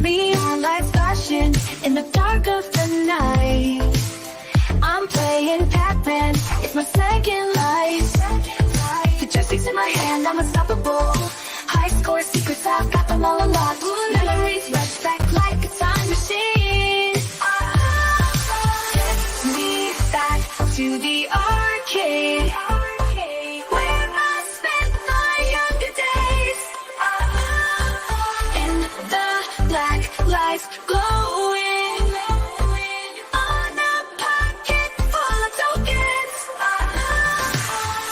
Neon lights flashing in the dark of the night. I'm playing Pac-Man, it's my second life. The joystick's in my hand, I'm unstoppable. High score secrets, I've got them all unlocked. Memories rush back like a time machine. Take me back to the arcade, where I spent my younger days. In the black lights glowing on a pocket full of tokens.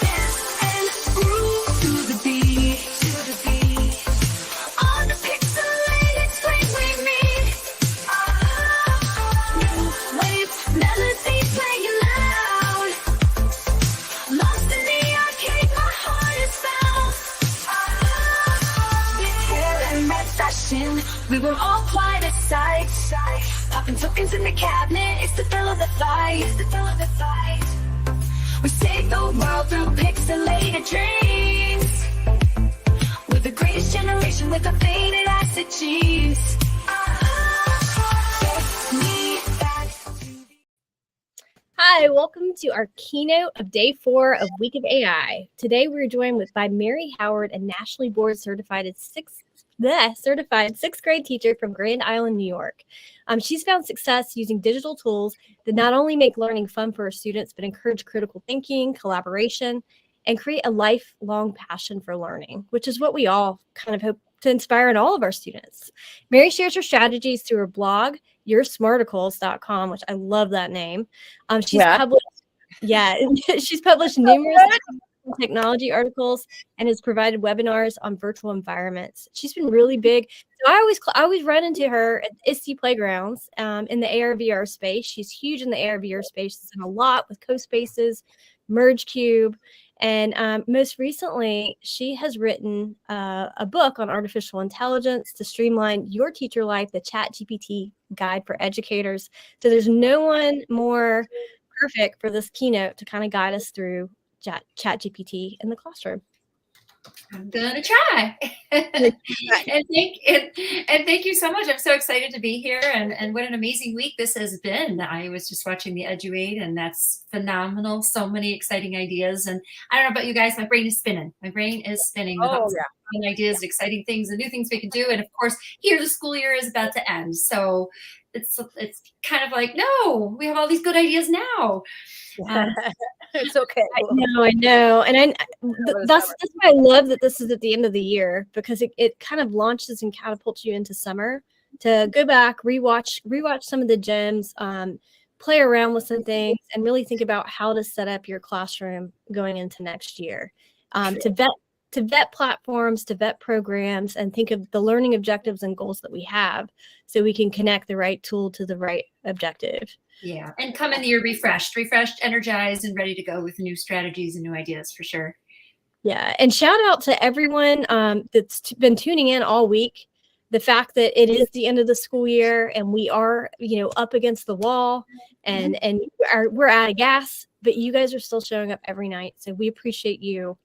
Dance and groove to the beat, on the pixelated screen we meet. New wave melodies playing loud, lost in the arcade, my heart is found. Big hair and red fashion, we were all quite a sight. Popping tokens in the cabinet, it's the thrill of the fight. We save the world through pixelated dreams. We're the greatest generation with the faded acid jeans. Take me back to the Hi, welcome to our keynote of day 4 of Week of AI. Today we're joined by Mary Howard, a nationally board certified sixth grade teacher from Grand Island, New York. She's found success using digital tools that not only make learning fun for her students, but encourage critical thinking, collaboration, and create a lifelong passion for learning, which is what we all kind of hope to inspire in all of our students. Mary shares her strategies through her blog, yoursmarticles.com, which I love that name. She's published numerous technology articles and has provided webinars on virtual environments. She's been really big. So I always run into her at ISTE playgrounds in the AR/VR space. She's huge in the AR/VR space. She's done a lot with CoSpaces, MergeCube, and most recently, she has written a book on artificial intelligence to streamline your teacher life, the ChatGPT Guide for Educators. So there's no one more perfect for this keynote to kind of guide us through ChatGPT in the classroom. I'm gonna try. and thank you so much. I'm so excited to be here, and what an amazing week this has been. I was just watching the Eduate, and that's phenomenal. So many exciting ideas, and I don't know about you guys, my brain is spinning. With ideas, and exciting things, and new things we can do. And of course, here the school year is about to end, so it's kind of like, no, we have all these good ideas now. It's okay. I know. And that's why I love that this is at the end of the year, because it kind of launches and catapults you into summer to go back, rewatch some of the gems, play around with some things, and really think about how to set up your classroom going into next year. To vet platforms, to vet programs, and think of the learning objectives and goals that we have so we can connect the right tool to the right objective. Yeah, and come in the year refreshed, energized, and ready to go with new strategies and new ideas for sure. Yeah, and shout out to everyone that's been tuning in all week. The fact that it is the end of the school year and we are, up against the wall and we're out of gas, but you guys are still showing up every night. So we appreciate you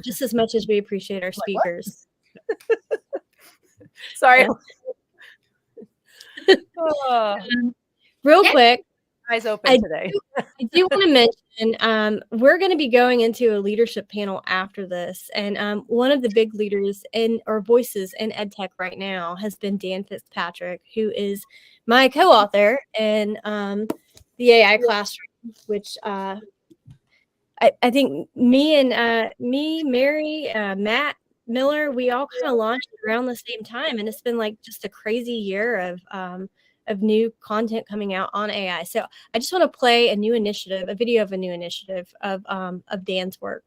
just as much as we appreciate our speakers. Sorry. Real quick, eyes open today. I do want to mention we're going to be going into a leadership panel after this, and one of the big leaders or voices in EdTech right now has been Dan Fitzpatrick, who is my co-author in the AI classroom, which I think me, Mary, Matt Miller, we all kind of launched around the same time, and it's been like just a crazy year of new content coming out on AI. So I just want to play a video of a new initiative of Dan's work.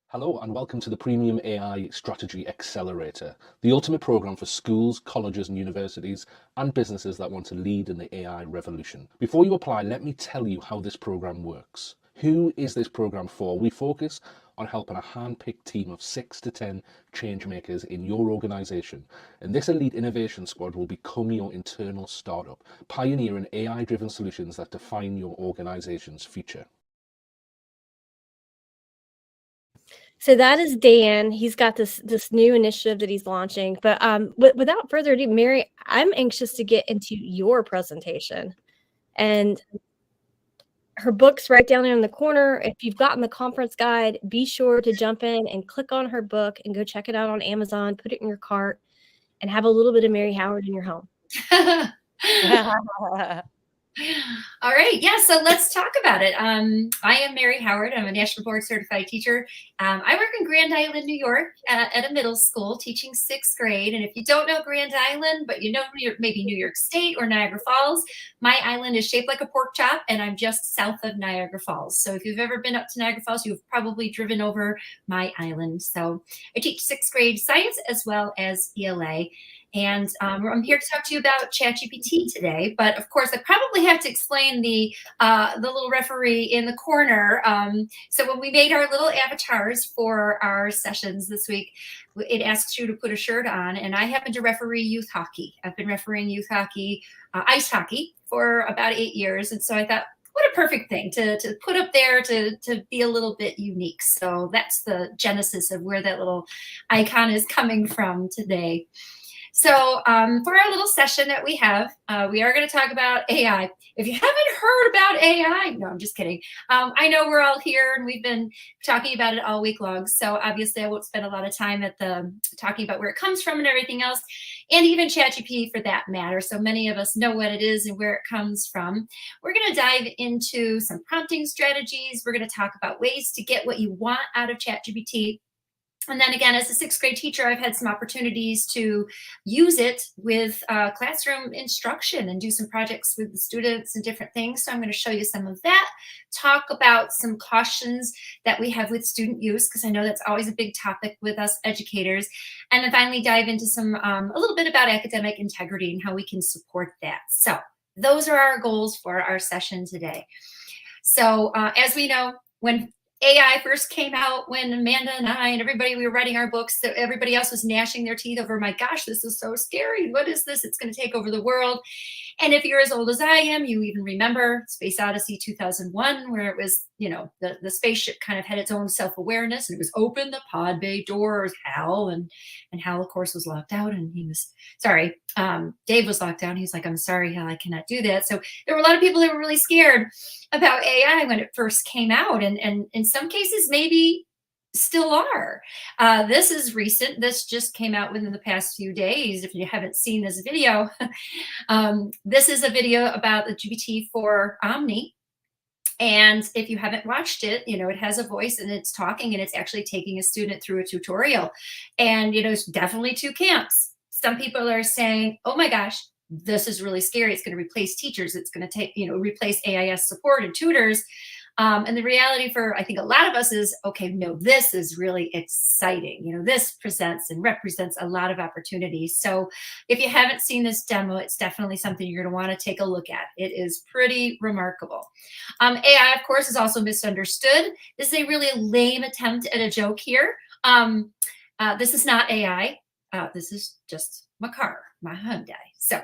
Hello and welcome to the Premium AI Strategy Accelerator, the ultimate program for schools, colleges and universities and businesses that want to lead in the AI revolution. Before you apply, let me tell you how this program works. Who is this program for? We focus on helping a hand-picked team of 6 to 10 change makers in your organization. And this elite innovation squad will become your internal startup, pioneering AI-driven solutions that define your organization's future. So that is Dan. He's got this new initiative that he's launching. But without further ado, Mary, I'm anxious to get into your presentation. And her book's right down there in the corner. If you've gotten the conference guide, be sure to jump in and click on her book and go check it out on Amazon, put it in your cart, and have a little bit of Mary Howard in your home. All right. Yeah. So let's talk about it. I am Mary Howard. I'm a National Board Certified Teacher. I work in Grand Island, New York at a middle school teaching 6th grade. And if you don't know Grand Island, but you know maybe New York State or Niagara Falls, my island is shaped like a pork chop and I'm just south of Niagara Falls. So if you've ever been up to Niagara Falls, you've probably driven over my island. So I teach 6th grade science as well as ELA. And I'm here to talk to you about ChatGPT today, but of course I probably have to explain the little referee in the corner. So when we made our little avatars for our sessions this week, it asks you to put a shirt on, and I happen to referee youth hockey. I've been refereeing youth hockey, ice hockey, for about 8 years, and so I thought, what a perfect thing to put up there to be a little bit unique. So that's the genesis of where that little icon is coming from today. So for our little session that we have, we are going to talk about AI. If you haven't heard about AI, no, I'm just kidding. I know we're all here and we've been talking about it all week long. So obviously I won't spend a lot of time at talking about where it comes from and everything else, and even ChatGPT for that matter. So many of us know what it is and where it comes from. We're going to dive into some prompting strategies. We're going to talk about ways to get what you want out of ChatGPT. And then again, as a 6th grade teacher, I've had some opportunities to use it with classroom instruction and do some projects with the students and different things. So I'm going to show you some of that, talk about some cautions that we have with student use, because I know that's always a big topic with us educators. And then finally dive into some a little bit about academic integrity and how we can support that. So those are our goals for our session today. So as we know, when AI first came out, when Amanda and I and everybody, we were writing our books, that everybody else was gnashing their teeth over, my gosh, this is so scary. What is this? It's going to take over the world. And if you're as old as I am, you even remember Space Odyssey 2001, where it was, you know, the spaceship kind of had its own self-awareness and it was open the pod bay doors, Hal, and Hal, of course, was locked out, and he was, sorry, Dave was locked down. He's like, I'm sorry, Hal, I cannot do that. So there were a lot of people that were really scared about AI when it first came out, and in some cases maybe still are. This is recent. This just came out within the past few days. If you haven't seen this video, this is a video about the GPT for ME. And if you haven't watched it, you know, it has a voice and it's talking and it's actually taking a student through a tutorial. And, you know, it's definitely two camps. Some people are saying, oh my gosh, this is really scary. It's going to replace teachers. It's going to take, you know, replace AIS support and tutors. And the reality for, I think, a lot of us is, okay, no, this is really exciting. You know, this presents and represents a lot of opportunities. So if you haven't seen this demo, it's definitely something you're going to want to take a look at. It is pretty remarkable. AI, of course, is also misunderstood. This is a really lame attempt at a joke here. This is not AI. This is just my car, my Hyundai. So,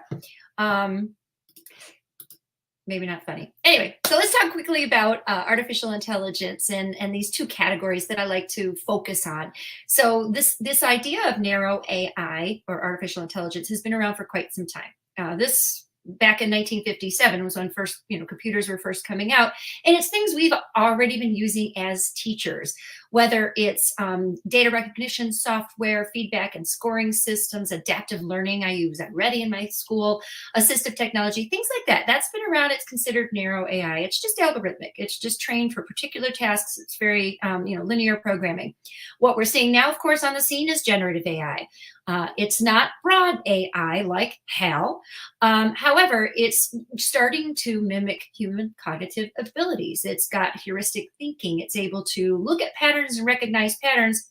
maybe not funny. Anyway, so let's talk quickly about artificial intelligence and these two categories that I like to focus on. So this idea of narrow AI or artificial intelligence has been around for quite some time. This back in 1957 was when first, you know, computers were first coming out, and it's things we've already been using as teachers, whether it's data recognition software, feedback and scoring systems, adaptive learning. I use Ready in my school, assistive technology, things like that. That's been around. It's considered narrow AI. It's just algorithmic. It's just trained for particular tasks. It's very, you know, linear programming. What we're seeing now, of course, on the scene is generative AI. It's not broad AI like HAL. However, it's starting to mimic human cognitive abilities. It's got heuristic thinking. It's able to look at patterns and recognize patterns.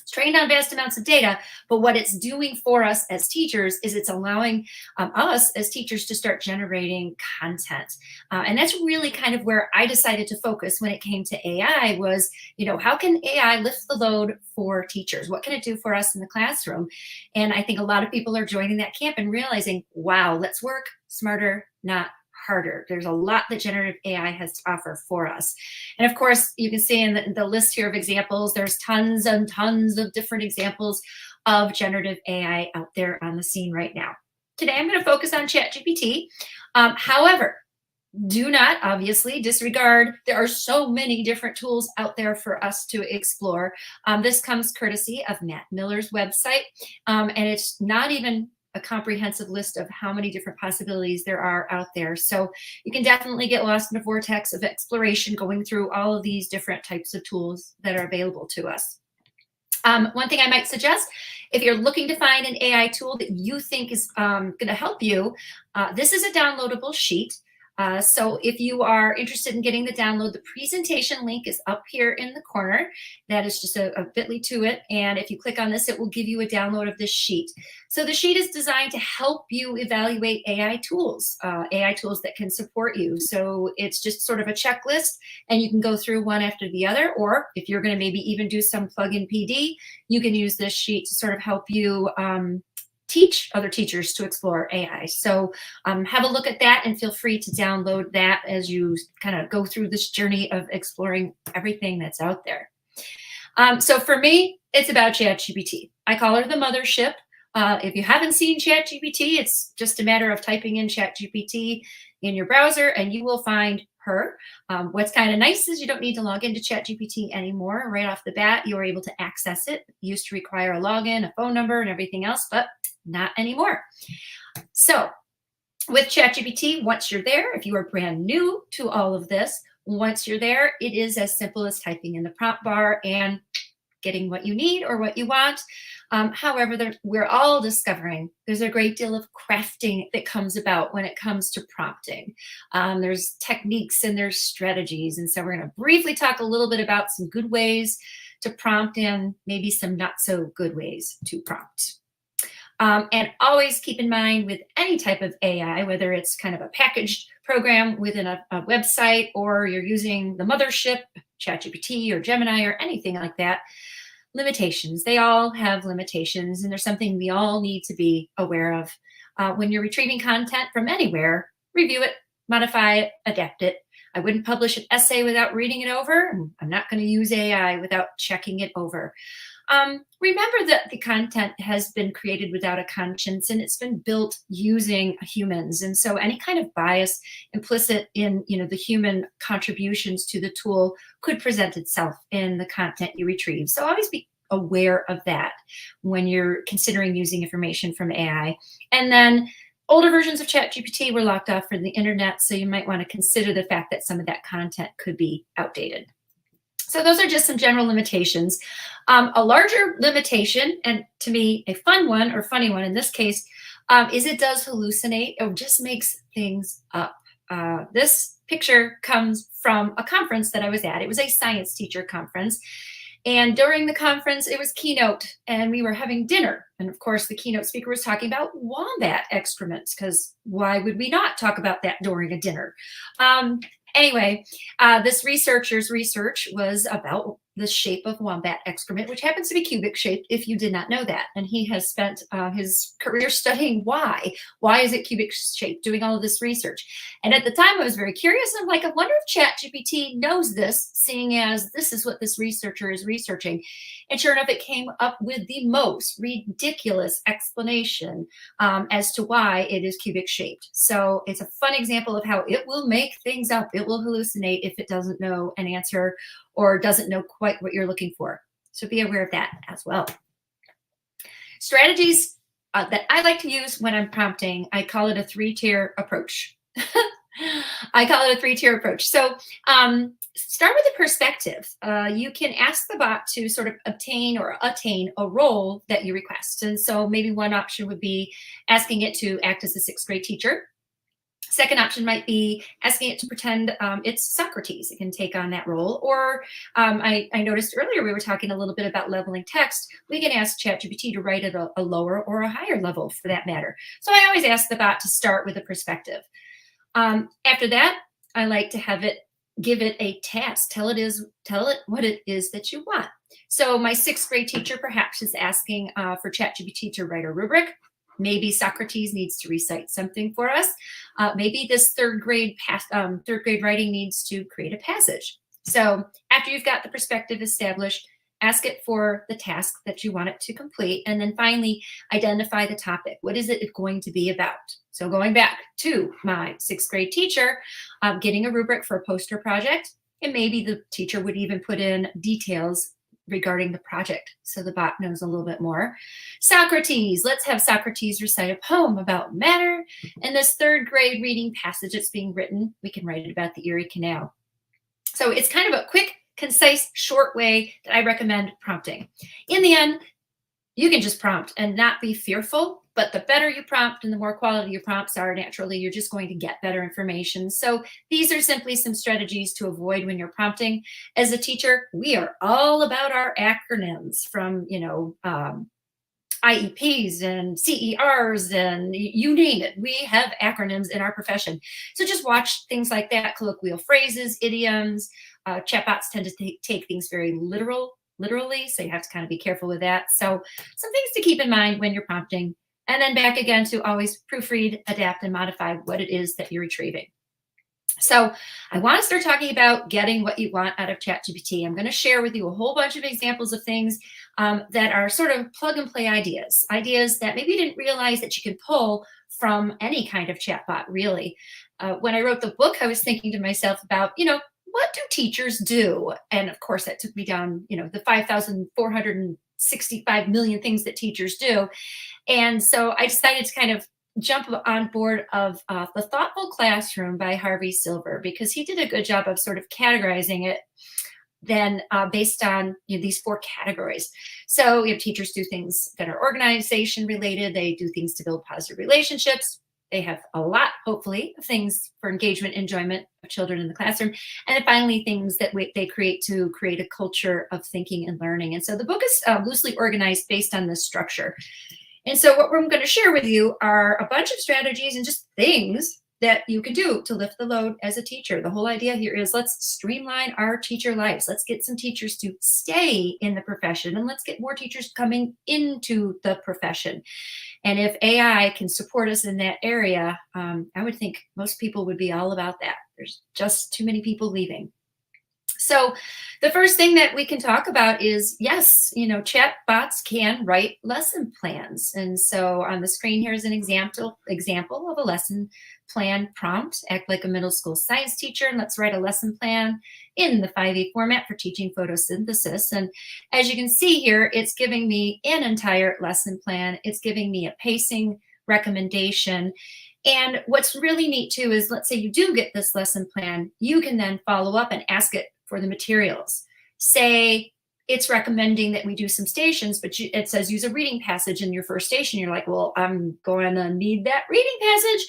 It's trained on vast amounts of data, but what it's doing for us as teachers is it's allowing us as teachers to start generating content. And that's really kind of where I decided to focus when it came to AI was, you know, how can AI lift the load for teachers? What can it do for us in the classroom? And I think a lot of people are joining that camp and realizing, wow, let's work smarter, not harder. There's a lot that generative AI has to offer for us. And of course, you can see in the list here of examples, there's tons and tons of different examples of generative AI out there on the scene right now. Today, I'm going to focus on ChatGPT. However, do not obviously disregard. There are so many different tools out there for us to explore. This comes courtesy of Matt Miller's website, and it's not even a comprehensive list of how many different possibilities there are out there. So you can definitely get lost in a vortex of exploration going through all of these different types of tools that are available to us. One thing I might suggest, if you're looking to find an AI tool that you think is going to help you, this is a downloadable sheet. So if you are interested in getting the download, the presentation link is up here in the corner. That is just a bit.ly to it. And if you click on this, it will give you a download of this sheet. So the sheet is designed to help you evaluate AI tools that can support you. So it's just sort of a checklist, and you can go through one after the other. Or if you're going to maybe even do some plug-in PD, you can use this sheet to sort of help you teach other teachers to explore AI. So have a look at that and feel free to download that as you kind of go through this journey of exploring everything that's out there. So for me, it's about ChatGPT. I call her the mothership. If you haven't seen ChatGPT, it's just a matter of typing in ChatGPT in your browser and you will find her. What's kind of nice is you don't need to log into ChatGPT anymore. Right off the bat, you're able to access it. It used to require a login, a phone number, and everything else, but not anymore. So with ChatGPT, once you're there, if you are brand new to all of this, once you're there, it is as simple as typing in the prompt bar and getting what you need or what you want. However, we're all discovering there's a great deal of crafting that comes about when it comes to prompting. There's techniques and there's strategies. And so we're going to briefly talk a little bit about some good ways to prompt and maybe some not so good ways to prompt. And always keep in mind with any type of AI, whether it's kind of a packaged program within a website or you're using the mothership, ChatGPT or Gemini or anything like that, limitations. They all have limitations, and there's something we all need to be aware of. When you're retrieving content from anywhere, review it, modify it, adapt it. I wouldn't publish an essay without reading it over. And I'm not going to use AI without checking it over. Remember that the content has been created without a conscience and it's been built using humans. And so any kind of bias implicit in the human contributions to the tool could present itself in the content you retrieve. So always be aware of that when you're considering using information from AI. And then older versions of ChatGPT were locked off from the internet, so you might want to consider the fact that some of that content could be outdated. So those are just some general limitations. A larger limitation, and to me, a fun one or funny one in this case, is it does hallucinate or just makes things up. This picture comes from a conference that I was at. It was a science teacher conference. And during the conference, it was keynote and we were having dinner. And of course, the keynote speaker was talking about wombat excrement, because why would we not talk about that during a dinner? Anyway, this researcher's research was about the shape of wombat excrement, which happens to be cubic shaped, if you did not know that. And he has spent his career studying why. Why is it cubic shaped, doing all of this research? And at the time, I was very curious. I'm like, I wonder if ChatGPT knows this, seeing as this is what this researcher is researching. And sure enough, it came up with the most ridiculous explanation as to why it is cubic shaped. So it's a fun example of how it will make things up. It will hallucinate if it doesn't know an answer or doesn't know quite what you're looking for. So be aware of that as well. Strategies that I like to use when I'm prompting, I call it a three-tier approach. I call it a three-tier approach. So start with a perspective. You can ask the bot to sort of obtain or attain a role that you request. And so maybe one option would be asking it to act as a sixth grade teacher. Second option might be asking it to pretend it's Socrates. It can take on that role. Or I noticed earlier we were talking a little bit about leveling text. We can ask ChatGPT to write at a lower or a higher level for that matter. So I always ask the bot to start with a perspective. After that, I like to give it a task. Tell it what it is that you want. So my sixth grade teacher perhaps is asking for ChatGPT to write a rubric. Maybe Socrates needs to recite something for us. Maybe this third grade writing needs to create a passage. So after you've got the perspective established, ask it for the task that you want it to complete. And then finally, identify the topic. What is it going to be about? So going back to my 6th grade teacher, getting a rubric for a poster project, and maybe the teacher would even put in details regarding the project so the bot knows a little bit more. Socrates, let's have Socrates recite a poem about matter. And this 3rd grade reading passage that's being written, we can write it about the Erie Canal. So it's kind of a quick, concise, short way that I recommend prompting. In the end, you can just prompt and not be fearful, but the better you prompt and the more quality your prompts are, naturally, you're just going to get better information. So these are simply some strategies to avoid when you're prompting. As a teacher, we are all about our acronyms from, IEPs and CERs and you name it. We have acronyms in our profession. So just watch things like that, colloquial phrases, idioms. Chatbots tend to take things very literally, so you have to kind of be careful with that. So some things to keep in mind when you're prompting. And then back again to always proofread, adapt, and modify what it is that you're retrieving. So I want to start talking about getting what you want out of ChatGPT. I'm going to share with you a whole bunch of examples of things that are sort of plug and play ideas that maybe you didn't realize that you can pull from any kind of chatbot, really. When I wrote the book, I was thinking to myself about, what do teachers do? And of course, that took me down, the 5,465 million things that teachers do. And so I decided to kind of jump on board of The Thoughtful Classroom by Harvey Silver, because he did a good job of sort of categorizing it then based on these 4 categories. So teachers do things that are organization related. They do things to build positive relationships. They have a lot, hopefully, of things for engagement, enjoyment of children in the classroom. And then finally, things that they create to create a culture of thinking and learning. And so the book is loosely organized based on this structure. And so what I'm going to share with you are a bunch of strategies and just things that you can do to lift the load as a teacher. The whole idea here is let's streamline our teacher lives. Let's get some teachers to stay in the profession, and let's get more teachers coming into the profession. And if AI can support us in that area, I would think most people would be all about that. There's just too many people leaving. So the first thing that we can talk about is, yes, chat bots can write lesson plans. And so on the screen here is an example of a lesson plan prompt. Act like a middle school science teacher, and let's write a lesson plan in the 5E format for teaching photosynthesis. And as you can see here, it's giving me an entire lesson plan. It's giving me a pacing recommendation. And what's really neat too is, let's say you do get this lesson plan, you can then follow up and ask it for the materials. Say it's recommending that we do some stations, but it says use a reading passage in your first station. You're like, well, I'm going to need that reading passage.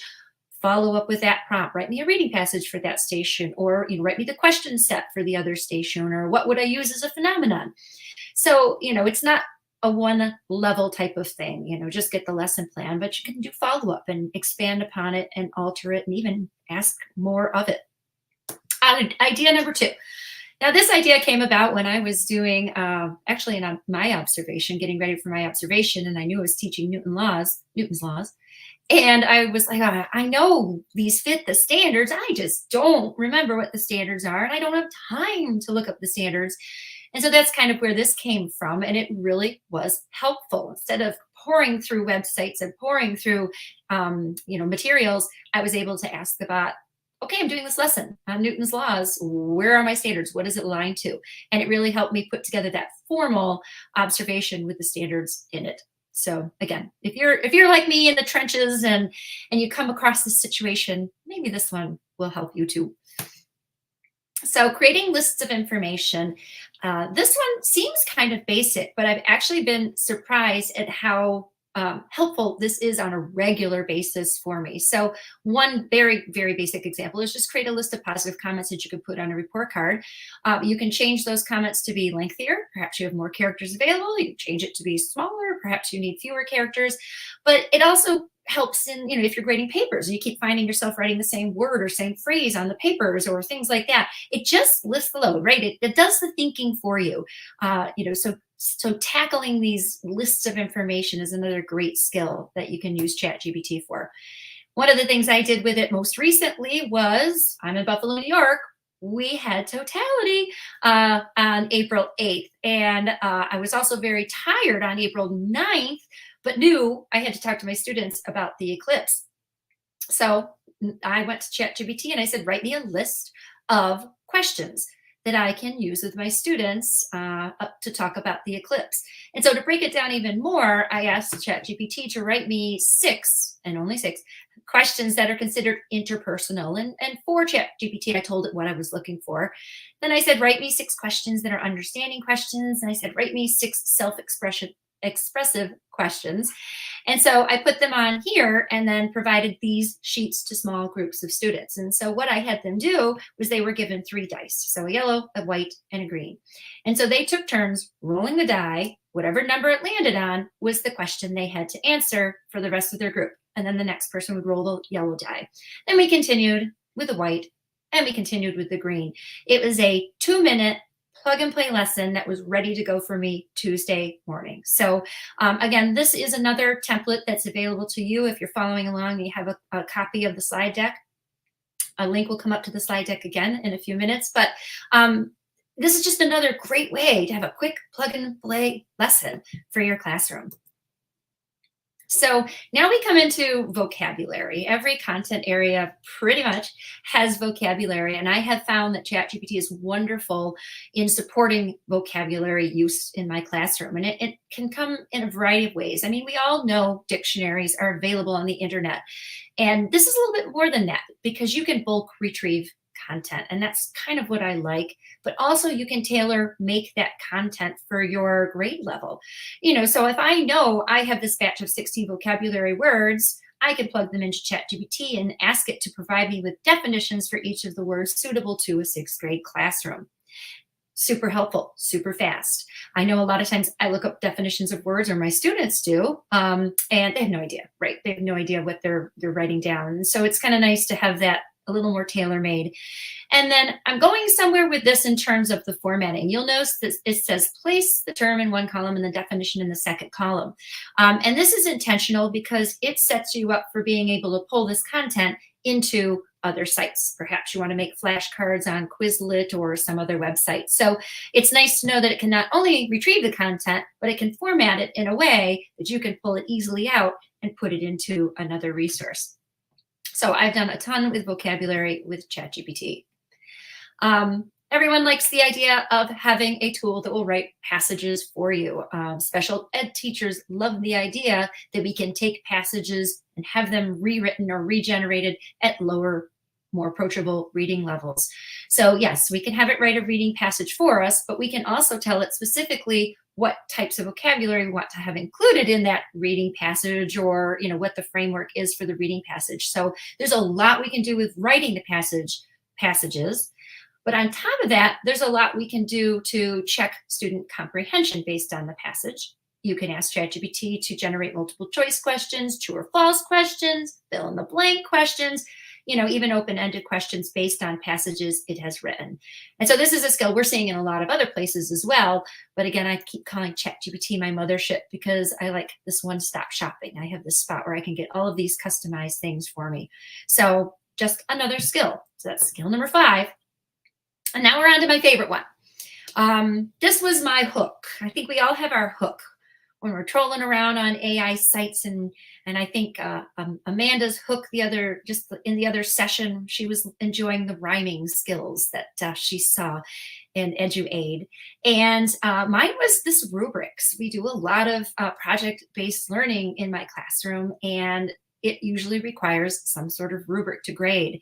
Follow up with that prompt. Write me a reading passage for that station, or write me the question set for the other station, or what would I use as a phenomenon? So, it's not a one level type of thing, just get the lesson plan, but you can do follow up and expand upon it and alter it and even ask more of it. Idea number 2. Now, this idea came about when I was doing, actually in my observation, getting ready for my observation, and I knew I was teaching Newton's laws. And I was like, I know these fit the standards. I just don't remember what the standards are, and I don't have time to look up the standards. And so that's kind of where this came from, and it really was helpful. Instead of pouring through websites and pouring through, materials, I was able to ask the bot, okay, I'm doing this lesson on Newton's laws. Where are my standards? What does it align to? And it really helped me put together that formal observation with the standards in it. So again, if you're like me in the trenches and you come across this situation, maybe this one will help you too. So creating lists of information. This one seems kind of basic, but I've actually been surprised at how helpful this is on a regular basis for me. So one very, very basic example is just create a list of positive comments that you can put on a report card. You can change those comments to be lengthier. Perhaps you have more characters available. You can change it to be smaller. Perhaps you need fewer characters. But it also helps in, if you're grading papers and you keep finding yourself writing the same word or same phrase on the papers or things like that. It just lifts the load, right? It does the thinking for you. So So tackling these lists of information is another great skill that you can use ChatGPT for. One of the things I did with it most recently was, I'm in Buffalo, New York. We had totality on April 8th. And I was also very tired on April 9th, but knew I had to talk to my students about the eclipse. So I went to ChatGPT and I said, write me a list of questions that I can use with my students to talk about the eclipse. And so to break it down even more, I asked ChatGPT to write me 6, and only 6, questions that are considered interpersonal. And for ChatGPT, I told it what I was looking for. Then I said, write me 6 questions that are understanding questions. And I said, write me 6 expressive questions. And so I put them on here and then provided these sheets to small groups of students. And so what I had them do was they were given 3 dice. So a yellow, a white, and a green. And so they took turns rolling the die. Whatever number it landed on was the question they had to answer for the rest of their group. And then the next person would roll the yellow die. Then we continued with the white and we continued with the green. It was a 2-minute plug and play lesson that was ready to go for me Tuesday morning. So again, this is another template that's available to you if you're following along and you have a copy of the slide deck. A link will come up to the slide deck again in a few minutes, but this is just another great way to have a quick plug and play lesson for your classroom. So now we come into vocabulary. Every content area pretty much has vocabulary, and I have found that ChatGPT is wonderful in supporting vocabulary use in my classroom, and it can come in a variety of ways. I mean, we all know dictionaries are available on the internet, and this is a little bit more than that because you can bulk retrieve content, and that's kind of what I like. But also you can tailor make that content for your grade level. You know, so if I know I have this batch of 60 vocabulary words, I can plug them into ChatGPT and ask it to provide me with definitions for each of the words suitable to a 6th grade classroom. Super helpful, super fast. I know a lot of times I look up definitions of words, or my students do, and they have no idea, right? They have no idea what they're writing down. And so it's kind of nice to have that a little more tailor-made. And then I'm going somewhere with this in terms of the formatting. You'll notice that it says place the term in one column and the definition in the second column. And this is intentional because it sets you up for being able to pull this content into other sites. Perhaps you want to make flashcards on Quizlet or some other website. So it's nice to know that it can not only retrieve the content, but it can format it in a way that you can pull it easily out and put it into another resource. So I've done a ton with vocabulary with ChatGPT. Everyone likes the idea of having a tool that will write passages for you. Special ed teachers love the idea that we can take passages and have them rewritten or regenerated at lower, more approachable reading levels. So yes, we can have it write a reading passage for us, but we can also tell it specifically what types of vocabulary we want to have included in that reading passage, or what the framework is for the reading passage. So there's a lot we can do with writing the passages. But on top of that, there's a lot we can do to check student comprehension based on the passage. You can ask ChatGPT to generate multiple choice questions, true or false questions, fill in the blank questions, even open-ended questions based on passages it has written. And so this is a skill we're seeing in a lot of other places as well. But again, I keep calling ChatGPT my mothership because I like this one-stop shopping. I have this spot where I can get all of these customized things for me. So just another skill. So that's skill number 5. And now we're on to my favorite one. This was my hook. I think we all have our hook when we're trolling around on AI sites, and I think Amanda's hook in the other session, she was enjoying the rhyming skills that she saw in EduAid. And mine was this rubrics. We do a lot of project-based learning in my classroom, and it usually requires some sort of rubric to grade.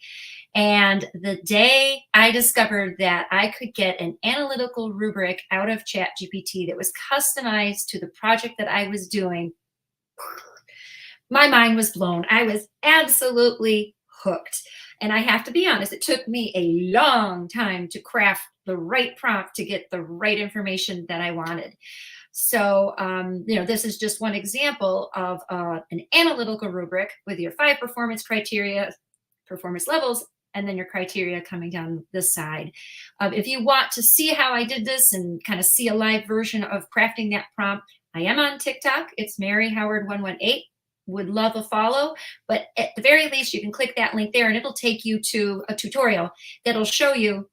And the day I discovered that I could get an analytical rubric out of ChatGPT that was customized to the project that I was doing, my mind was blown. I was absolutely hooked. And I have to be honest, it took me a long time to craft the right prompt to get the right information that I wanted. So, this is just one example of an analytical rubric with your 5 performance criteria, performance levels, and then your criteria coming down this side. If you want to see how I did this and kind of see a live version of crafting that prompt, I am on TikTok. It's Mary Howard 118. Would love a follow, but at the very least, you can click that link there and it'll take you to a tutorial that'll show you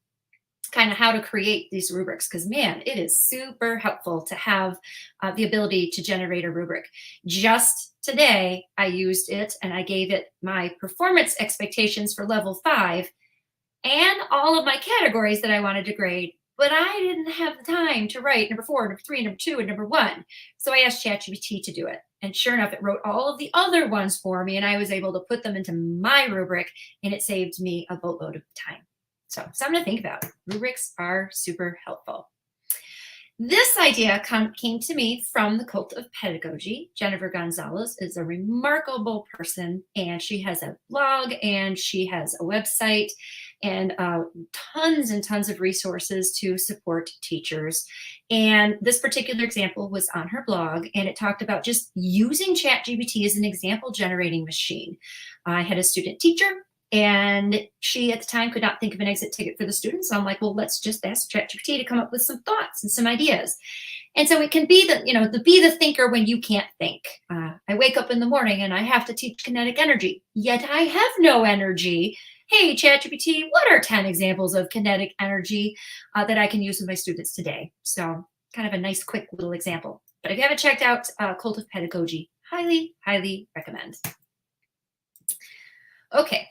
kind of how to create these rubrics, because man, it is super helpful to have the ability to generate a rubric. Just today, I used it and I gave it my performance expectations for level 5 and all of my categories that I wanted to grade, but I didn't have the time to write number 4, number 3, number 2, and number 1. So I asked ChatGPT to do it. And sure enough, it wrote all of the other ones for me, and I was able to put them into my rubric, and it saved me a boatload of time. So something to think about. Rubrics are super helpful. This idea came to me from the Cult of Pedagogy. Jennifer Gonzalez is a remarkable person, and she has a blog and she has a website and tons and tons of resources to support teachers. And this particular example was on her blog, and it talked about just using ChatGPT as an example generating machine. I had a student teacher, and she at the time could not think of an exit ticket for the students. So I'm like, well, let's just ask ChatGPT to come up with some thoughts and some ideas. And so it can be be the thinker when you can't think. I wake up in the morning and I have to teach kinetic energy, yet I have no energy. Hey, ChatGPT, what are 10 examples of kinetic energy that I can use with my students today? So kind of a nice, quick little example. But if you haven't checked out Cult of Pedagogy, highly, highly recommend. Okay,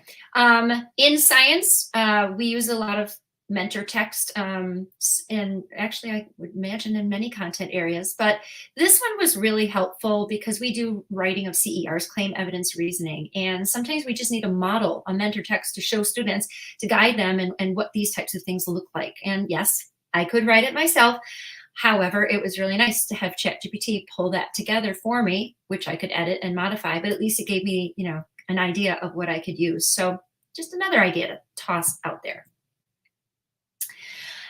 in science, we use a lot of mentor text, and actually I would imagine in many content areas, but this one was really helpful because we do writing of CERs, claim evidence reasoning, and sometimes we just need a model, a mentor text to show students, to guide them and what these types of things look like. And yes, I could write it myself. However, it was really nice to have ChatGPT pull that together for me, which I could edit and modify, but at least it gave me, an idea of what I could use. So just another idea to toss out there.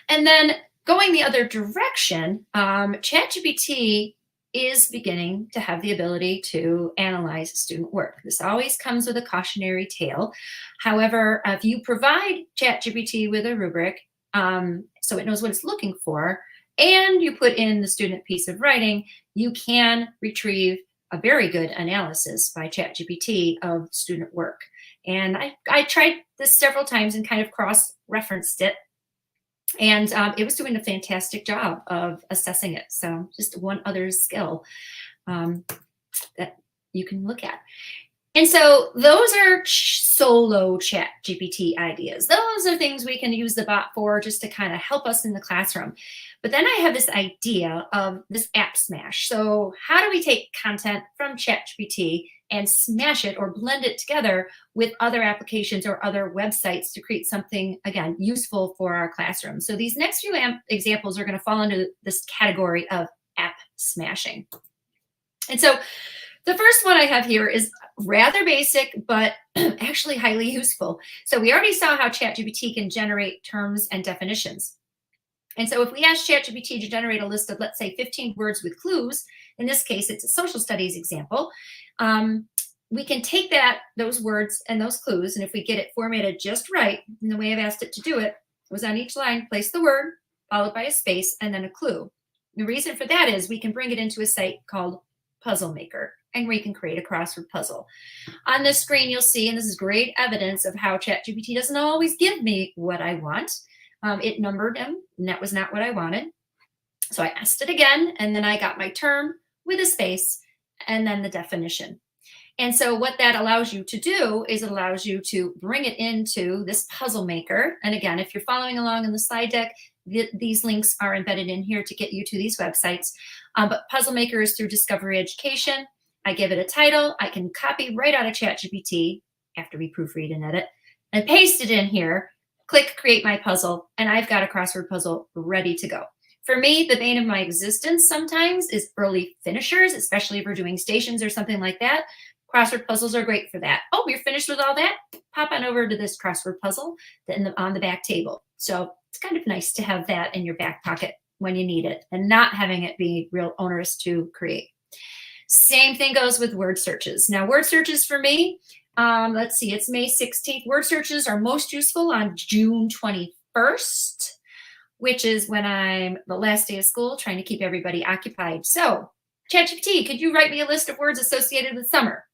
And then going the other direction, ChatGPT is beginning to have the ability to analyze student work. This always comes with a cautionary tale. However, if you provide ChatGPT with a rubric, so it knows what it's looking for, and you put in the student piece of writing, you can retrieve a very good analysis by ChatGPT of student work. And I tried this several times and kind of cross-referenced it. And it was doing a fantastic job of assessing it. So just one other skill that you can look at. And so those are solo ChatGPT ideas. Those are things we can use the bot for just to kind of help us in the classroom. But then I have this idea of this app smash. So how do we take content from ChatGPT and smash it or blend it together with other applications or other websites to create something, again, useful for our classroom? So these next few examples are going to fall into this category of app smashing. And so the first one I have here is rather basic, but actually highly useful. So we already saw how ChatGPT can generate terms and definitions. And so if we ask ChatGPT to generate a list of, let's say, 15 words with clues, in this case, it's a social studies example, we can take those words and those clues, and if we get it formatted just right, in the way I've asked it to do it, was on each line, place the word, followed by a space, and then a clue. The reason for that is we can bring it into a site called Puzzle Maker, and we can create a crossword puzzle. On this screen, you'll see, and this is great evidence of how ChatGPT doesn't always give me what I want. It numbered them, and that was not what I wanted. So I asked it again, and then I got my term with a space, and then the definition. And so what that allows you to do is it allows you to bring it into this Puzzle Maker. And again, if you're following along in the slide deck, these links are embedded in here to get you to these websites. But Puzzle Maker is through Discovery Education. I give it a title. I can copy right out of ChatGPT after we proofread and edit and paste it in here. Click Create My Puzzle, and I've got a crossword puzzle ready to go. For me, the bane of my existence sometimes is early finishers, especially if we're doing stations or something like that. Crossword puzzles are great for that. Oh, you're finished with all that? Pop on over to this crossword puzzle on the back table. So it's kind of nice to have that in your back pocket when you need it and not having it be real onerous to create. Same thing goes with word searches. Now, word searches for me, let's see, it's May 16th. Word searches are most useful on June 21st, which is when I'm the last day of school trying to keep everybody occupied. So, ChatGPT, could you write me a list of words associated with summer?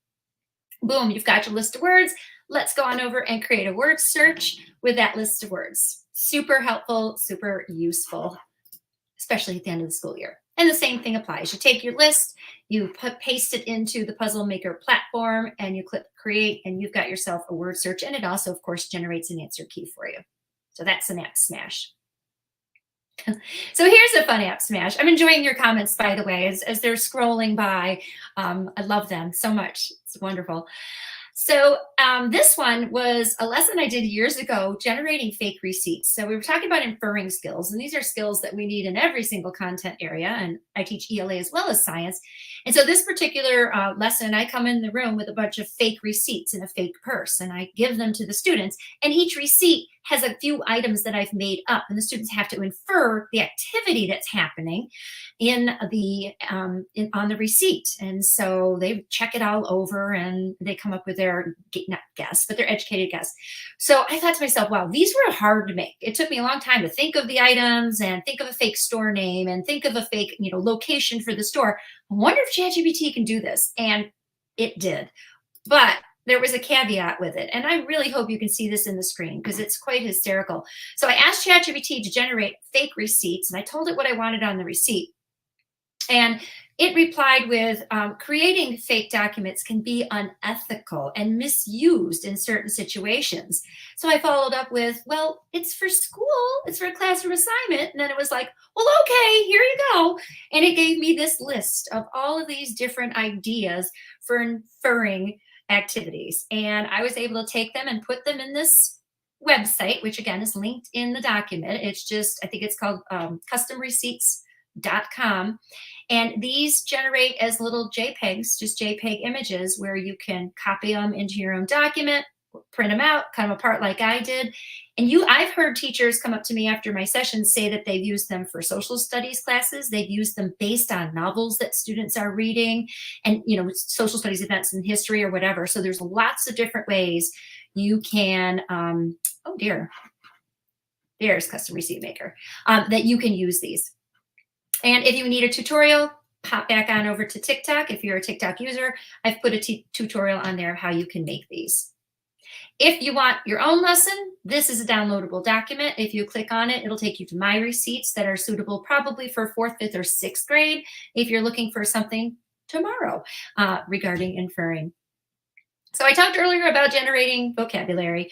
Boom, you've got your list of words. Let's go on over and create a word search with that list of words. Super helpful, super useful, especially at the end of the school year. And the same thing applies. You take your list, you paste it into the Puzzle Maker platform, and you click create, and you've got yourself a word search. And it also, of course, generates an answer key for you. So that's an app smash. So here's a fun app smash. I'm enjoying your comments, by the way, as they're scrolling by. I love them so much. It's wonderful. So this one was a lesson I did years ago, generating fake receipts. So we were talking about inferring skills, and these are skills that we need in every single content area. And I teach ELA as well as science. And so this particular lesson, I come in the room with a bunch of fake receipts in a fake purse, and I give them to the students. And each receipt has a few items that I've made up, and the students have to infer the activity that's happening in the on the receipt. And so they check it all over, and they come up with their, not guess, but their educated guess. So I thought to myself, wow, these were hard to make. It took me a long time to think of the items and think of a fake store name and think of a fake, location for the store. I wonder if ChatGPT can do this, and it did. But there was a caveat with it, and I really hope you can see this in the screen because it's quite hysterical. So I asked ChatGPT to generate fake receipts, and I told it what I wanted on the receipt. And it replied with, creating fake documents can be unethical and misused in certain situations. So I followed up with, well, it's for school, it's for a classroom assignment. And then it was like, well, okay, here you go. And it gave me this list of all of these different ideas for inferring activities. And I was able to take them and put them in this website, which again is linked in the document. It's just, I think it's called customreceipts.com. And these generate as little JPEGs, just JPEG images, where you can copy them into your own document, print them out, cut them apart like I did. And I've heard teachers come up to me after my sessions say that they've used them for social studies classes. They've used them based on novels that students are reading and, social studies events in history or whatever. So there's lots of different ways you can, oh dear, there's Custom Receipt Maker, that you can use these. And if you need a tutorial, pop back on over to TikTok. If you're a TikTok user, I've put a tutorial on there of how you can make these. If you want your own lesson, this is a downloadable document. If you click on it, it'll take you to my receipts that are suitable probably for 4th, 5th, or 6th grade if you're looking for something tomorrow regarding inferring. So I talked earlier about generating vocabulary.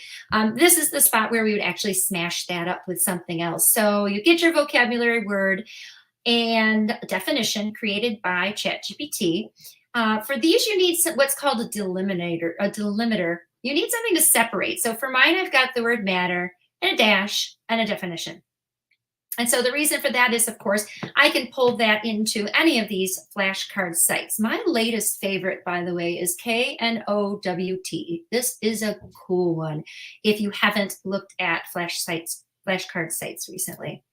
This is the spot where we would actually smash that up with something else. So you get your vocabulary word and definition created by ChatGPT. For these, you need what's called a delimiter. You need something to separate. So for mine, I've got the word matter and a dash and a definition. And so the reason for that is, of course, I can pull that into any of these flashcard sites. My latest favorite, by the way, is KNOWT. This is a cool one if you haven't looked at flashcard sites recently.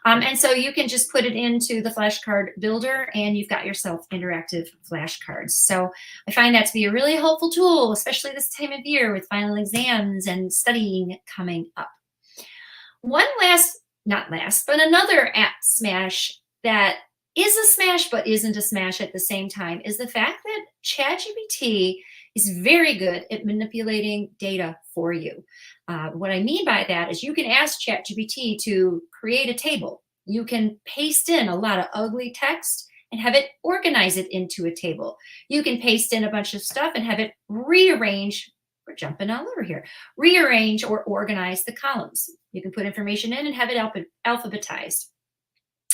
And so you can just put it into the flashcard builder and you've got yourself interactive flashcards. So I find that to be a really helpful tool, especially this time of year with final exams and studying coming up. Another app smash that is a smash but isn't a smash at the same time is the fact that ChatGPT is very good at manipulating data for you. What I mean by that is you can ask ChatGPT to create a table. You can paste in a lot of ugly text and have it organize it into a table. You can paste in a bunch of stuff and have it rearrange. We're jumping all over here. Rearrange or organize the columns. You can put information in and have it alphabetized.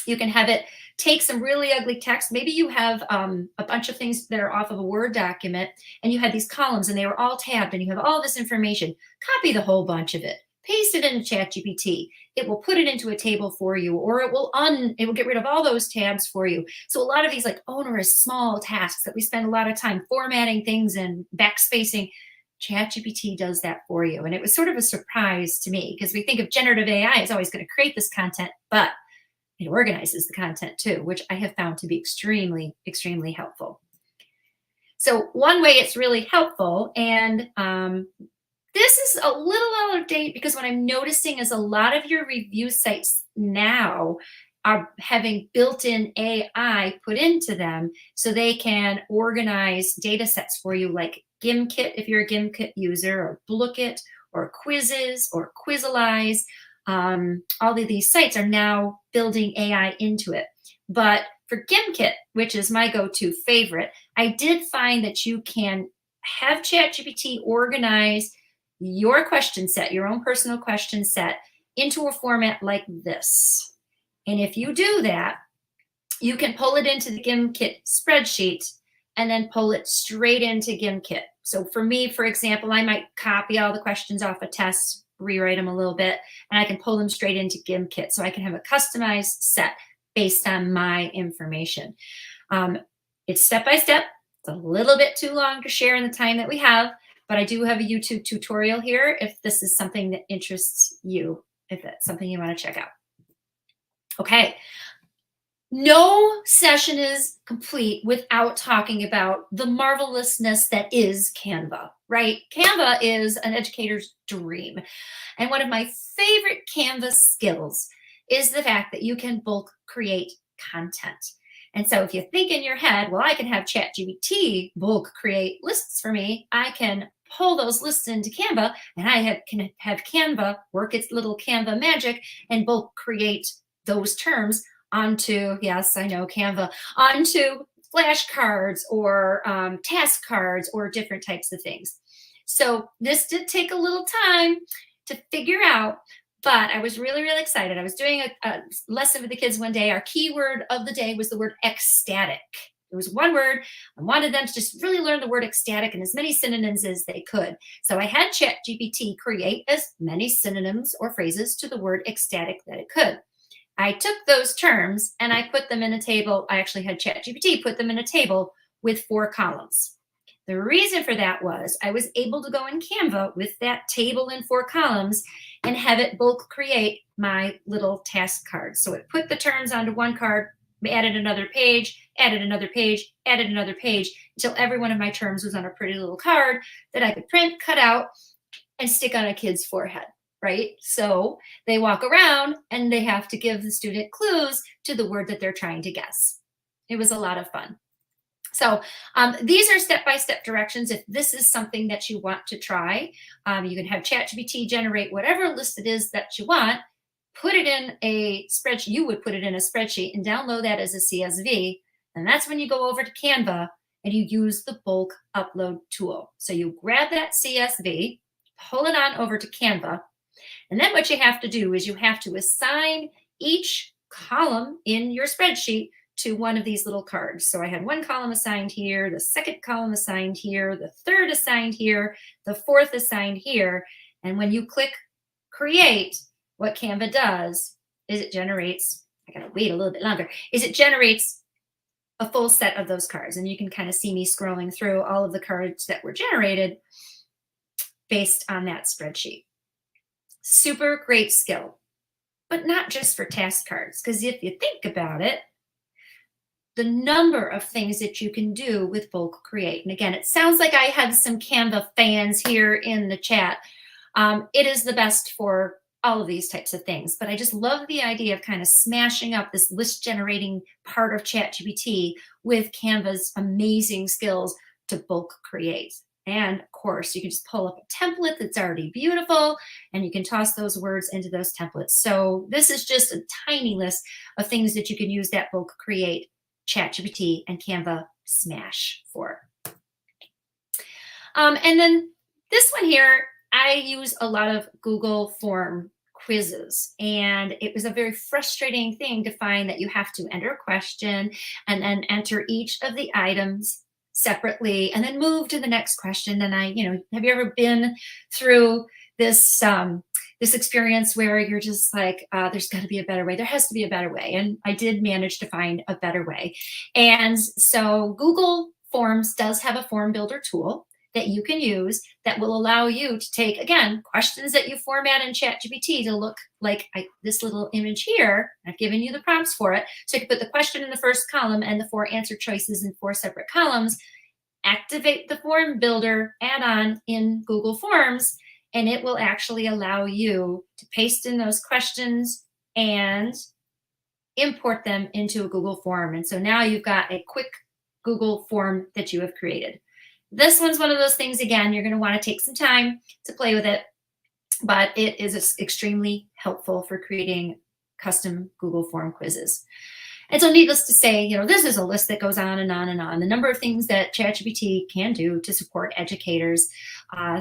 You can have it take some really ugly text. Maybe you have a bunch of things that are off of a Word document and you had these columns and they were all tabbed and you have all this information. Copy the whole bunch of it. Paste it into ChatGPT. It will put it into a table for you, or it will get rid of all those tabs for you. So a lot of these like onerous small tasks that we spend a lot of time formatting things and backspacing, ChatGPT does that for you. And it was sort of a surprise to me because we think of generative AI is always going to create this content, but it organizes the content too, which I have found to be extremely, extremely helpful. So one way it's really helpful, and this is a little out of date because what I'm noticing is a lot of your review sites now are having built-in AI put into them so they can organize data sets for you, like Gimkit if you're a Gimkit user, or Blookit, or Quizzes, or Quizalize. All of these sites are now building AI into it. But for Gimkit, which is my go-to favorite, I did find that you can have ChatGPT organize your question set, your own personal question set, into a format like this. And if you do that, you can pull it into the Gimkit spreadsheet and then pull it straight into Gimkit. So for me, for example, I might copy all the questions off a test, rewrite them a little bit, and I can pull them straight into Gimkit. So I can have a customized set based on my information. It's step-by-step. It's a little bit too long to share in the time that we have, but I do have a YouTube tutorial here if this is something that interests you, if that's something you want to check out. Okay. No session is complete without talking about the marvelousness that is Canva, right? Canva is an educator's dream. And one of my favorite Canva skills is the fact that you can bulk create content. And so if you think in your head, well, I can have ChatGPT bulk create lists for me, I can pull those lists into Canva, and I can have Canva work its little Canva magic and bulk create those terms onto, yes, I know Canva, onto flashcards or task cards or different types of things. So this did take a little time to figure out, but I was really, really excited. I was doing a lesson with the kids one day. Our keyword of the day was the word ecstatic. It was one word. I wanted them to just really learn the word ecstatic and as many synonyms as they could. So I had ChatGPT create as many synonyms or phrases to the word ecstatic that it could. I took those terms and I put them in a table. I actually had ChatGPT put them in a table with 4 columns. The reason for that was I was able to go in Canva with that table in 4 columns and have it bulk create my little task card. So it put the terms onto one card, added another page, added another page, added another page, until every one of my terms was on a pretty little card that I could print, cut out, and stick on a kid's forehead. Right? So they walk around and they have to give the student clues to the word that they're trying to guess. It was a lot of fun. So these are step-by-step directions. If this is something that you want to try, you can have ChatGPT generate whatever list it is that you want, put it in a spreadsheet. You would put it in a spreadsheet and download that as a CSV. And that's when you go over to Canva and you use the bulk upload tool. So you grab that CSV, pull it on over to Canva, and then what you have to do is you have to assign each column in your spreadsheet to one of these little cards. So I had one column assigned here, the second column assigned here, the third assigned here, the fourth assigned here. And when you click create, what Canva does is it generates, I gotta wait a little bit longer, is it generates a full set of those cards. And you can kind of see me scrolling through all of the cards that were generated based on that spreadsheet. Super great skill, but not just for task cards, because if you think about it, the number of things that you can do with bulk create. And again, it sounds like I have some Canva fans here in the chat. It is the best for all of these types of things, but I just love the idea of kind of smashing up this list generating part of ChatGPT with Canva's amazing skills to bulk create. And of course, you can just pull up a template that's already beautiful and you can toss those words into those templates. So this is just a tiny list of things that you can use that bulk create ChatGPT and Canva smash for. And then this one here, I use a lot of Google form quizzes, and it was a very frustrating thing to find that you have to enter a question and then enter each of the items separately and then move to the next question. And have you ever been through this this experience where you're just like, there's got to be a better way. There has to be a better way. And I did manage to find a better way. And so Google Forms does have a form builder tool that you can use that will allow you to take, again, questions that you format in ChatGPT to look like this little image here. I've given you the prompts for it. So you can put the question in the first column and the 4 answer choices in 4 separate columns. activate the form builder add-on in Google Forms, and it will actually allow you to paste in those questions and import them into a Google form. And so now you've got a quick Google form that you have created. This one's one of those things, again, you're going to want to take some time to play with it, but it is extremely helpful for creating custom Google form quizzes. And so needless to say, this is a list that goes on and on and on. The number of things that ChatGPT can do to support educators.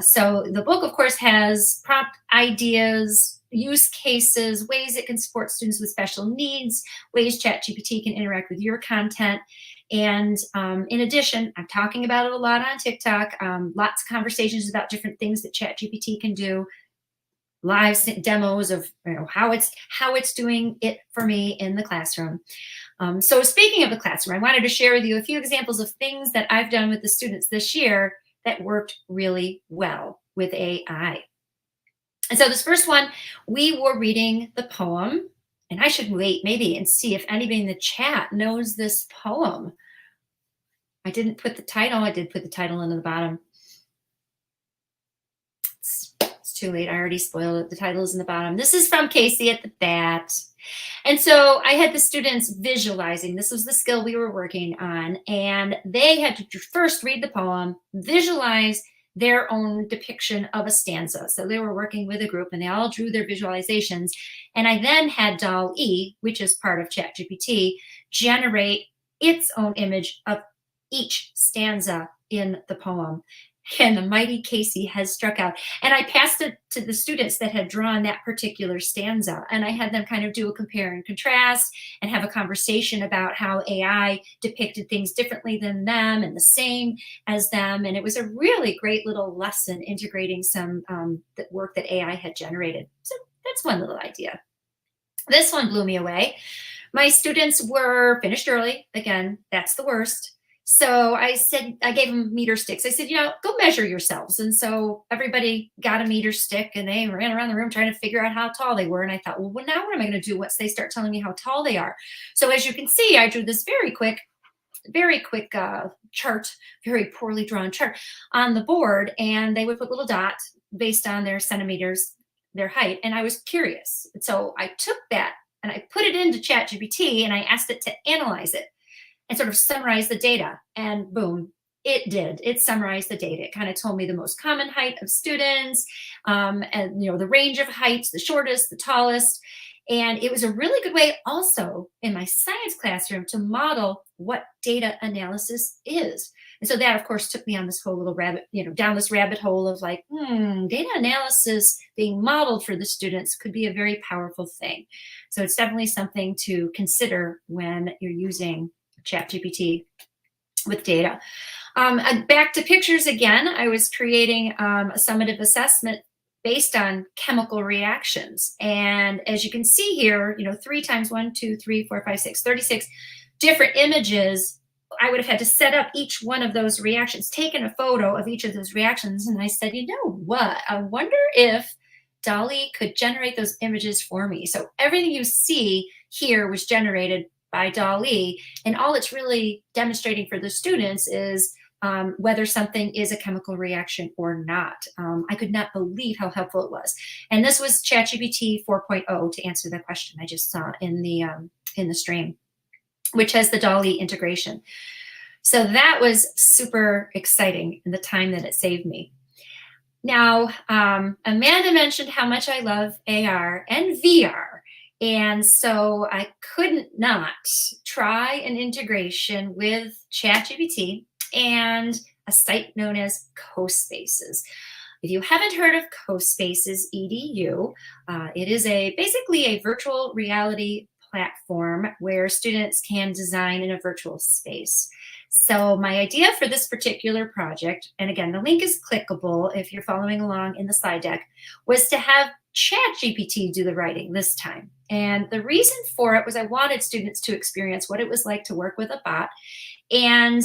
So the book, of course, has prompt ideas, use cases, ways it can support students with special needs, ways ChatGPT can interact with your content. And in addition, I'm talking about it a lot on TikTok, lots of conversations about different things that ChatGPT can do, live demos of how it's doing it for me in the classroom. So speaking of the classroom, I wanted to share with you a few examples of things that I've done with the students this year that worked really well with AI. And so this first one, we were reading the poem, and I should wait maybe and see if anybody in the chat knows this poem. I didn't put the title. I did put the title into the bottom. It's too late. I already spoiled it. The title is in the bottom. This is from Casey at the Bat. And so I had the students visualizing. This was the skill we were working on. And they had to first read the poem, visualize their own depiction of a stanza. So they were working with a group and they all drew their visualizations. And I then had DALL-E, which is part of ChatGPT, generate its own image of each stanza in the poem. And the mighty Casey has struck out. And I passed it to the students that had drawn that particular stanza. And I had them kind of do a compare and contrast and have a conversation about how AI depicted things differently than them and the same as them. And it was a really great little lesson integrating some work that AI had generated. So that's one little idea. This one blew me away. My students were finished early. Again, that's the worst. So I gave them meter sticks. I said, go measure yourselves. And so everybody got a meter stick and they ran around the room trying to figure out how tall they were. And I thought, well, now what am I going to do once they start telling me how tall they are? So as you can see, I drew this very quick chart, very poorly drawn chart on the board. And they would put little dots based on their centimeters, their height. And I was curious. And so I took that and I put it into ChatGPT and I asked it to analyze it and sort of summarize the data, and boom, it did. It summarized the data. It kind of told me the most common height of students, and the range of heights, the shortest, the tallest. And it was a really good way also in my science classroom to model what data analysis is. And so that, of course, took me on this whole little down this rabbit hole of like, data analysis being modeled for the students could be a very powerful thing. So it's definitely something to consider when you're using ChatGPT with data. Back to pictures again, I was creating a summative assessment based on chemical reactions. And as you can see here, 3 times 1, 2, 3, 4, 5, 6, 36 different images. I would have had to set up each one of those reactions, taken a photo of each of those reactions. And I said, you know what? I wonder if DALL-E could generate those images for me. So everything you see here was generated by DALL-E, and all it's really demonstrating for the students is whether something is a chemical reaction or not. I could not believe how helpful it was. And this was ChatGPT 4.0 to answer that question I just saw in the stream, which has the DALL-E integration. So that was super exciting in the time that it saved me. Now, Amanda mentioned how much I love AR and VR. And so I couldn't not try an integration with ChatGPT and a site known as CoSpaces. If you haven't heard of CoSpaces EDU, it is basically a virtual reality platform where students can design in a virtual space. So my idea for this particular project, and again, the link is clickable if you're following along in the slide deck, was to have ChatGPT do the writing this time. And the reason for it was I wanted students to experience what it was like to work with a bot. And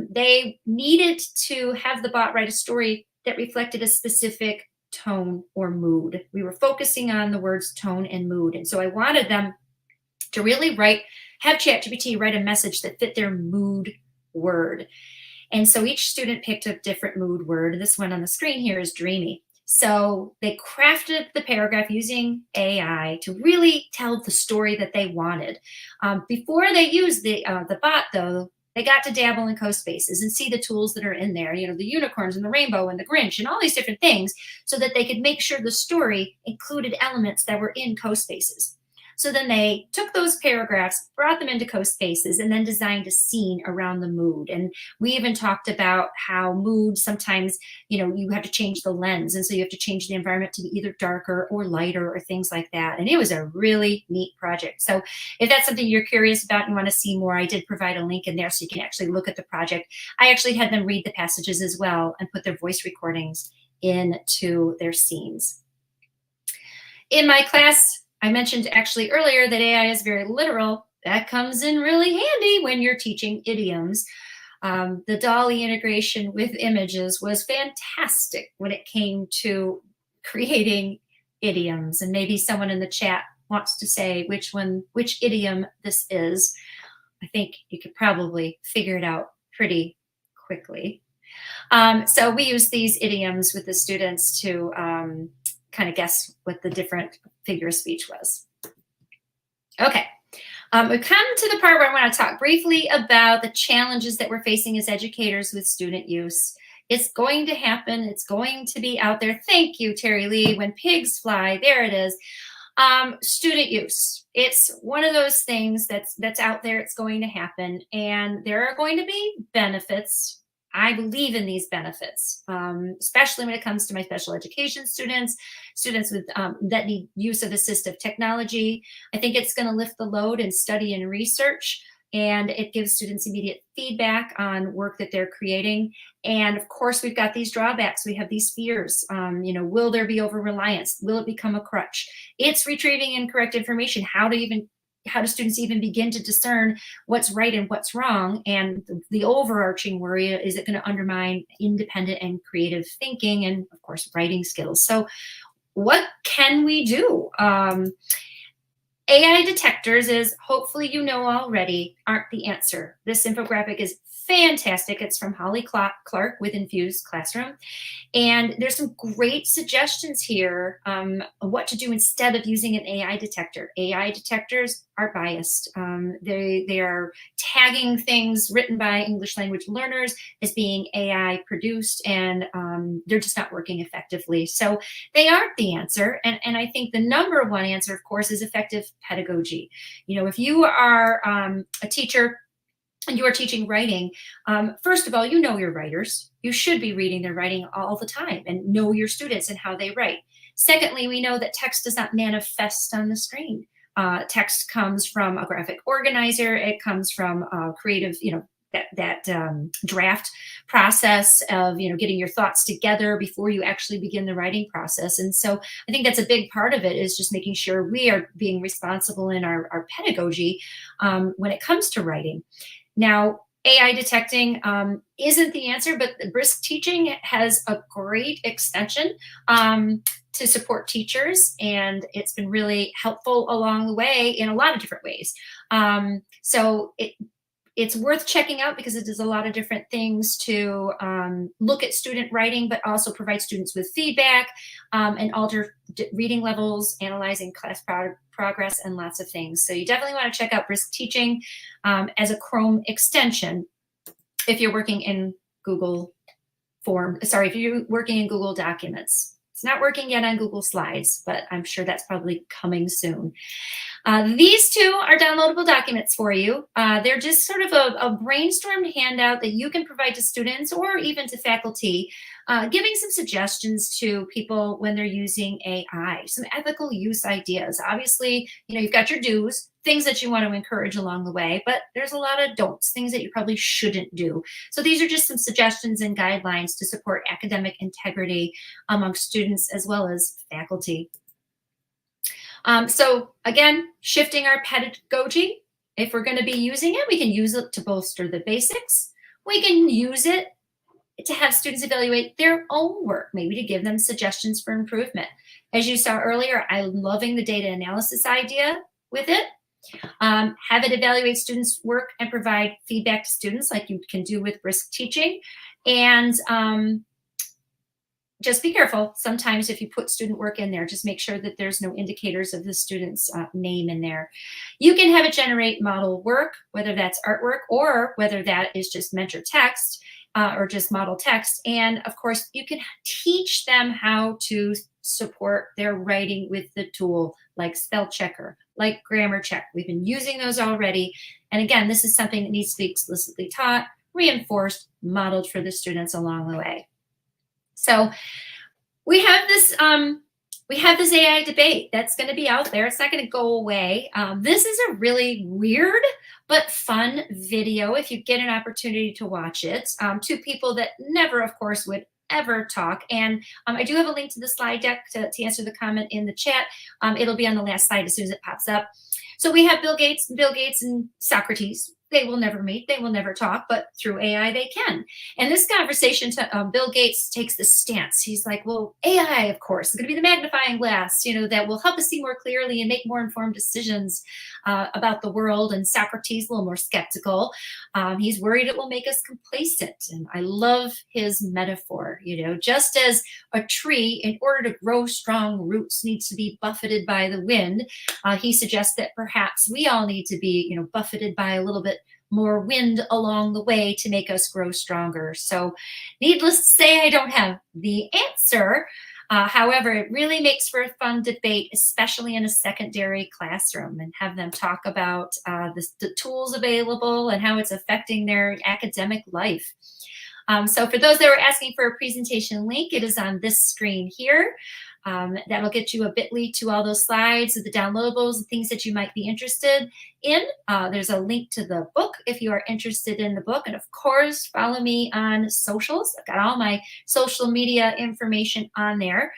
they needed to have the bot write a story that reflected a specific tone or mood. We were focusing on the words tone and mood. And so I wanted them to really have ChatGPT write a message that fit their mood word. And so each student picked a different mood word. This one on the screen here is dreamy. So they crafted the paragraph using AI to really tell the story that they wanted. Before they used the bot, though, they got to dabble in CoSpaces and see the tools that are in there, you know, the unicorns and the rainbow and the Grinch and all these different things, so that they could make sure the story included elements that were in CoSpaces. So then they took those paragraphs, brought them into CoSpaces, and then designed a scene around the mood. And we even talked about how mood sometimes, you know, you have to change the lens. And so you have to change the environment to be either darker or lighter or things like that. And it was a really neat project. So if that's something you're curious about and you want to see more, I did provide a link in there so you can actually look at the project. I actually had them read the passages as well and put their voice recordings into their scenes. In my class, I mentioned actually earlier that AI is very literal. That comes in really handy when you're teaching idioms. The DALL-E integration with images was fantastic when it came to creating idioms. And maybe someone in the chat wants to say which idiom this is. I think you could probably figure it out pretty quickly. So we use these idioms with the students to kind of guess what the different figure of speech was. Okay, we've come to the part where I want to talk briefly about the challenges that we're facing as educators with student use. It's going to happen. It's going to be out there. Thank you, Terry Lee. When pigs fly, there it is. Student use. It's one of those things that's out there. It's going to happen, and there are going to be benefits. I believe in these benefits, especially when it comes to my special education students with that need use of assistive technology. I think it's going to lift the load in study and research, and it gives students immediate feedback on work that they're creating. And of course, we've got these drawbacks. We have these fears. You know, will there be over-reliance? Will it become a crutch? It's retrieving incorrect information. How do students even begin to discern what's right and what's wrong? And the overarching worry, is it going to undermine independent and creative thinking and, of course, writing skills? So what can we do? AI detectors, as hopefully you know already, aren't the answer. This infographic is fantastic. It's from Holly Clark with Infused Classroom. And there's some great suggestions here on what to do instead of using an AI detector. AI detectors are biased. They are tagging things written by English language learners as being AI produced, and they're just not working effectively. So they aren't the answer. And I think the number one answer, of course, is effective pedagogy. You know, if you are a teacher and you are teaching writing, first of all, you know your writers. You should be reading their writing all the time and know your students and how they write. Secondly, we know that text does not manifest on the screen. Text comes from a graphic organizer. It comes from creative, you know, that draft process of, you know, getting your thoughts together before you actually begin the writing process. And so I think that's a big part of it, is just making sure we are being responsible in our pedagogy when it comes to writing. Now, AI detecting isn't the answer, but brisk teaching has a great extension to support teachers, and it's been really helpful along the way in a lot of different ways. So it's worth checking out because it does a lot of different things to look at student writing, but also provide students with feedback and alter reading levels, analyzing class progress, and lots of things. So you definitely want to check out Brisk Teaching as a Chrome extension if you're working in Google if you're working in Google Documents. It's not working yet on Google Slides, but I'm sure that's probably coming soon. These two are downloadable documents for you. They're just sort of a brainstormed handout that you can provide to students or even to faculty, giving some suggestions to people when they're using AI, some ethical use ideas. Obviously, you know, you've got your do's, things that you want to encourage along the way, but there's a lot of don'ts, things that you probably shouldn't do. So these are just some suggestions and guidelines to support academic integrity among students as well as faculty. So again, shifting our pedagogy. If we're going to be using it, we can use it to bolster the basics. We can use it to have students evaluate their own work, maybe to give them suggestions for improvement. As you saw earlier, I'm loving the data analysis idea with it. Have it evaluate students' work and provide feedback to students like you can do with brisk teaching. And just be careful. Sometimes if you put student work in there, just make sure that there's no indicators of the student's name in there. You can have it generate model work, whether that's artwork or whether that is just mentor text or just model text. And of course, you can teach them how to support their writing with the tool like spell checker, like grammar check. We've been using those already. And again, this is something that needs to be explicitly taught, reinforced, modeled for the students along the way. So we have this AI debate that's going to be out there. It's not going to go away. This is a really weird but fun video if you get an opportunity to watch it. Two people that never, of course, would ever talk. And I do have a link to the slide deck to answer the comment in the chat. It'll be on the last slide as soon as it pops up. So we have Bill Gates and Socrates. They will never meet, they will never talk, but through AI they can. And this conversation, Bill Gates takes this stance. He's like, well, AI, of course, is going to be the magnifying glass, that will help us see more clearly and make more informed decisions about the world. And Socrates, a little more skeptical. He's worried it will make us complacent. And I love his metaphor, just as a tree, in order to grow strong roots, needs to be buffeted by the wind. He suggests that perhaps we all need to be, buffeted by a little bit more wind along the way to make us grow stronger. So needless to say, I don't have the answer. However, it really makes for a fun debate, especially in a secondary classroom, and have them talk about the tools available and how it's affecting their academic life. So for those that were asking for a presentation link, it is on this screen here. That'll get you a bit.ly to all those slides, the downloadables, the things that you might be interested in. There's a link to the book if you are interested in the book. And of course, follow me on socials. I've got all my social media information on there.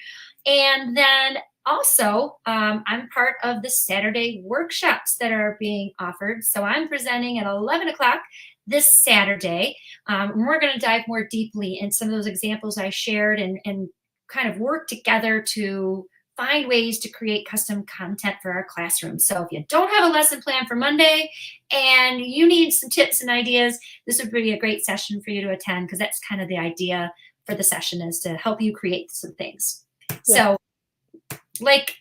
And then also, I'm part of the Saturday workshops that are being offered. So I'm presenting at 11 o'clock this Saturday. We're going to dive more deeply in some of those examples I shared and kind of work together to find ways to create custom content for our classroom. So if you don't have a lesson plan for Monday and you need some tips and ideas, this would be a great session for you to attend, because that's kind of the idea for the session, is to help you create some things. Yeah. So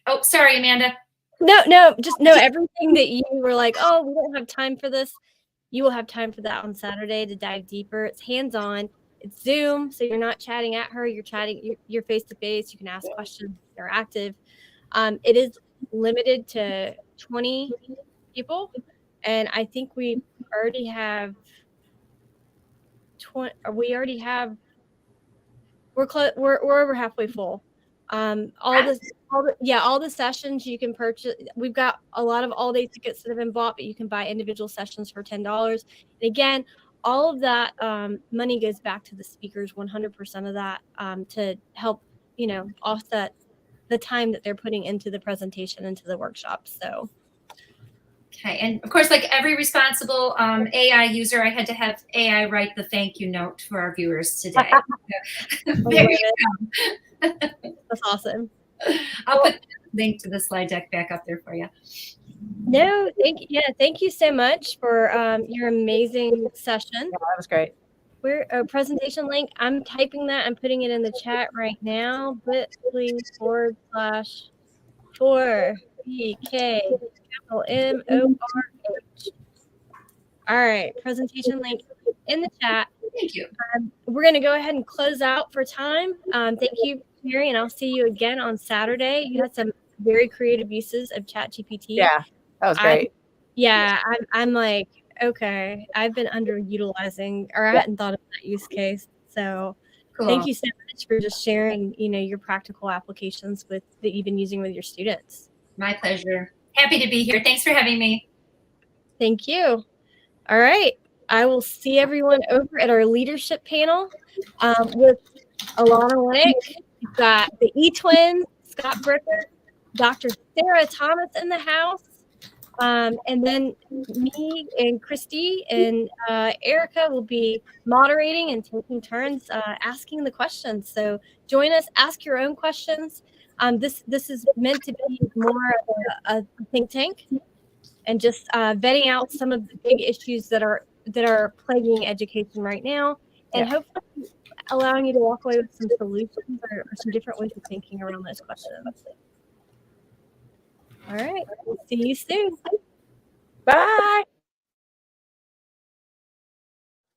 oh, sorry, Amanda. No, just know everything that you were like, oh, we don't have time for this. You will have time for that on Saturday to dive deeper. It's hands-on. It's Zoom, so you're not chatting at her. You're chatting. You're face-to-face. You can ask questions. Interactive. It is limited to 20 people, and I think we already have 20. We're over halfway full. All the sessions you can purchase. We've got a lot of all-day tickets that have been bought, but you can buy individual sessions for $10. And again, all of that money goes back to the speakers, 100% of that, to help, offset the time that they're putting into the presentation, into the workshop. So. Okay, and of course, like every responsible AI user, I had to have AI write the thank you note for our viewers today. There you go. That's awesome. I'll put the link to the slide deck back up there for you. No, thank you so much for your amazing session. Yeah, that was great. We're a presentation link. I'm typing that. I'm putting it in the chat right now. bit.ly/4PK_MORH. All right, presentation link in the chat. Thank you. We're going to go ahead and close out for time. Thank you, Mary, and I'll see you again on Saturday. You had some very creative uses of ChatGPT. Yeah, that was great. I'm like, okay, I've been underutilizing, or I hadn't thought of that use case. So cool. Thank you so much for just sharing, your practical applications that you've been using with your students. My pleasure. Happy to be here. Thanks for having me. Thank you. All right. I will see everyone over at our leadership panel with Alana Winnick. We've got the E-Twins, Scott Bricker, Dr. Sarah Thomas in the house, and then me and Christy and Erica will be moderating and taking turns asking the questions. So join us, ask your own questions. This is meant to be more of a think tank. and just vetting out some of the big issues that are plaguing education right now, and hopefully allowing you to walk away with some solutions or some different ways of thinking around those questions. All right. See you soon. Bye.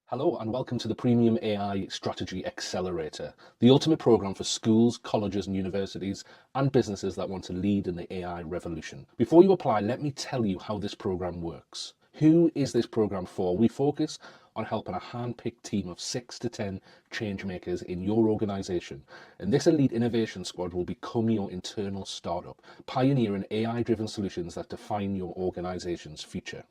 Hello and welcome to the Premium AI Strategy Accelerator, the ultimate program for schools, colleges and universities and businesses that want to lead in the AI revolution. Before you apply, let me tell you how this program works. Who is this program for? We focus on helping a hand-picked team of 6 to 10 change makers in your organization. And this elite innovation squad will become your internal startup, pioneering AI-driven solutions that define your organization's future.